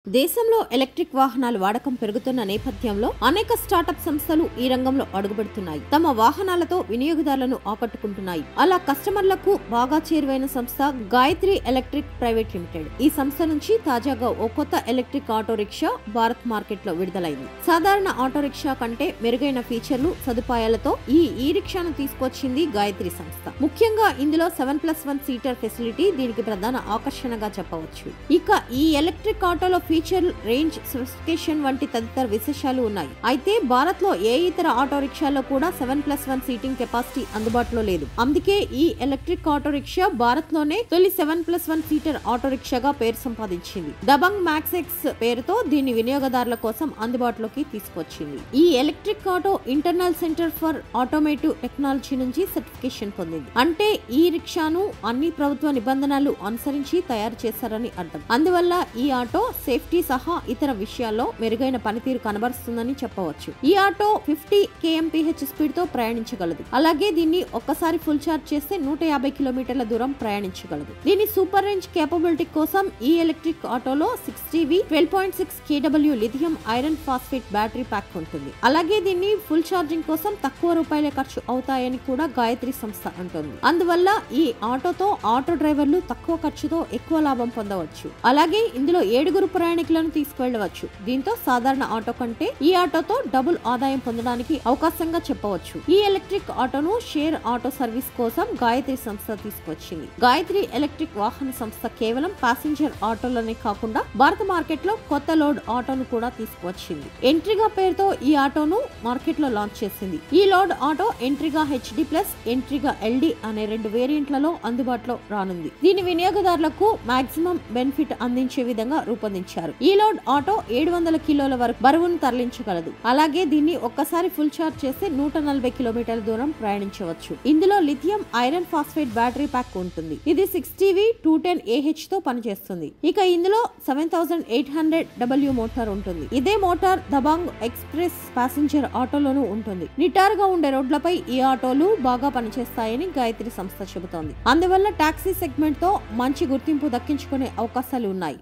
దేశంలో ఎలక్ట్రిక్ వాహనాల వాడకం పెరుగుతున్న నేపథ్యంలో అనేక స్టార్టప్ సంస్థలు ఈ రంగంలో అడుగుపెడుతున్నాయి. తమ వాహనాలతో వినియోగదారులను ఆకట్టుకుంటున్నాయి. అలా కస్టమర్లకు బాగా చేరువైన సంస్థ గాయత్రి ఎలక్ట్రిక్ ప్రైవేట్ లిమిటెడ్. ఈ సంస్థ నుంచి తాజాగా ఓ కొత్త electric auto rickshaw Bharat market లో విడుదలైంది. సాధారణ ఆటో రిక్షా కంటే మెరుగైన ఫీచర్లు, సదుపాయాలతో ఈ రిక్షాను తీసుకొచ్చింది గాయత్రి సంస్థ. ముఖ్యంగా ఇందులో 7+1 సీటర్ ఫెసిలిటీ దీనికి ప్రధాన ఆకర్షణగా చెప్పవచ్చు. ఇక ఈ ఎలక్ట్రిక్ ఆటోలో ఫీచర్, రేంజ్, స్పెసిఫికేషన్ వంటి తదితర విశేషాలు ఉన్నాయి. అయితే భారత్ లో ఏ ఇతర ఆటో రిక్షాలో కూడా 7+1 సీటింగ్ కెపాసిటీ అందుబాటులో లేదు. అందుకే ఈ ఎలక్ట్రిక్ ఆటో రిక్షా భారత్ లోనే తొలి 7+1 సీటర్ ఆటో రిక్షాగా పేరు సంపాదించింది. దబంగ్ మ్యాక్స్ ఎక్స్ పేరుతో దీన్ని వినియోగదారుల కోసం అందుబాటులోకి తీసుకొచ్చింది. ఈ electric auto internal centre for automotive technology నుంచి సర్టిఫికేషన్ పొందింది. అంటే ఈ రిక్షాను అన్ని ప్రభుత్వ నిబంధనలు అనుసరించి తయారు చేశారని అర్థం. అందువల్ల ఈ ఆటో సేఫ్టీ సహా ఇతర విషయాల్లో మెరుగైన పనితీరు కనబరుస్తుందని చెప్పవచ్చు. ఈ ఆటో 50 kmph స్పీడ్ తో ప్రయాణించగలదు. అలాగే దీన్ని ఒక్కసారి ఫుల్ ఛార్జ్ చేస్తే 150 కిలోమీటర్ల దూరం ప్రయాణించగలదు. దీని సూపర్ రేంజ్ కేపబిలిటీ కోసం ఈ ఎలక్ట్రిక్ ఆటోలో 60V 12.6 kW lithium iron phosphate battery pack ఉంటుంది. అలాగే దీన్ని ఫుల్ ఛార్జింగ్ కోసం తక్కువ రూపాయలే ఖర్చు అవుతాయని కూడా గాయత్రి సంస్థ అంటోంది. అందువల్ల ఈ ఆటోతో ఆటో డ్రైవర్లు తక్కువ ఖర్చుతో ఎక్కువ లాభం పొందవచ్చు. అలాగే ఇందులో 7 ప్రయాణికులను తీసుకువెళ్లవచ్చు. దీంతో సాధారణ ఆటో కంటే ఈ ఆటోతో డబుల్ ఆదాయం పొందడానికి అవకాశంగా చెప్పవచ్చు. ఈ ఎలక్ట్రిక్ ఆటోను షేర్ ఆటో సర్వీస్ కోసం గాయత్రి సంస్థ తీసుకొచ్చింది. గాయత్రి ఎలక్ట్రిక్ వాహన సంస్థ కేవలం ప్యాసింజర్ ఆటోలనే కాకుండా భారత మార్కెట్ లో కొత్త లోడ్ ఆటోను కూడా తీసుకువచ్చింది. ఎంట్రీగా పేరుతో ఈ ఆటోను మార్కెట్ లో లాంచ్ చేసింది. ఈ లోడ్ ఆటో ఎంట్రీగా HD ప్లస్, ఎంట్రీగా LD అనే 2 వేరియంట్లలో అందుబాటులో రానుంది. దీని వినియోగదారులకు మాక్సిమం బెనిఫిట్ అందించే విధంగా రూపొందించారు. ఈ లోడ్ ఆటో 700 కిలోల వరకు బరువును తరలించగలదు. అలాగే దీన్ని ఒక్కసారి ఫుల్ ఛార్జ్ చేస్తే 140 కిలోమీటర్ల దూరం ప్రయాణించవచ్చు. ఇందులో lithium iron phosphate battery pack ఉంటుంది. ఇది 60V 210Ah తో పనిచేస్తుంది. ఇక ఇందులో 7800W మోటార్ ఉంటుంది. ఇదే మోటార్ దబాంగ్ ఎక్స్ప్రెస్ ప్యాసింజర్ ఆటోలోనూ ఉంటుంది. నిటారుగా ఉండే రోడ్లపై ఈ ఆటోలు బాగా పనిచేస్తాయని గాయత్రి సంస్థ చెబుతోంది. అందువల్ల టాక్సీ సెగ్మెంట్ తో మంచి గుర్తింపు దక్కించుకునే అవకాశాలు ఉన్నాయి.